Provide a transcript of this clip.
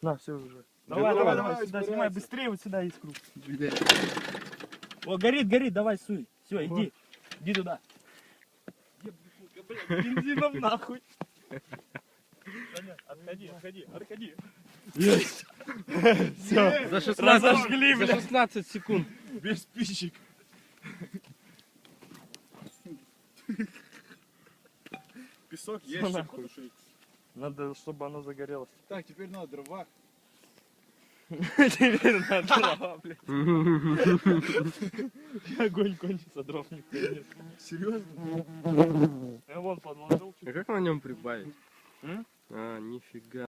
На, все уже. Давай, Давай, давай, давай, давай, сюда собирайся. снимай, быстрее, вот сюда искру. Блядь. О, горит, горит, давай, суй. Все, иди. Иди туда. Блядь, бензином нахуй. Саня, отходи, отходи, отходи. Есть. Все, За 16, разожгли, за блядь. 16 секунд. Без спичек. Песок Всё есть, нахуй. чтобы Надо, чтобы оно загорелось. Так, теперь надо дрова. Теперь надо дрова, блядь. Огонь кончится, дров никто нет. Серьезно? Я вон подложил. А как на нем прибавить? М? А, нифига.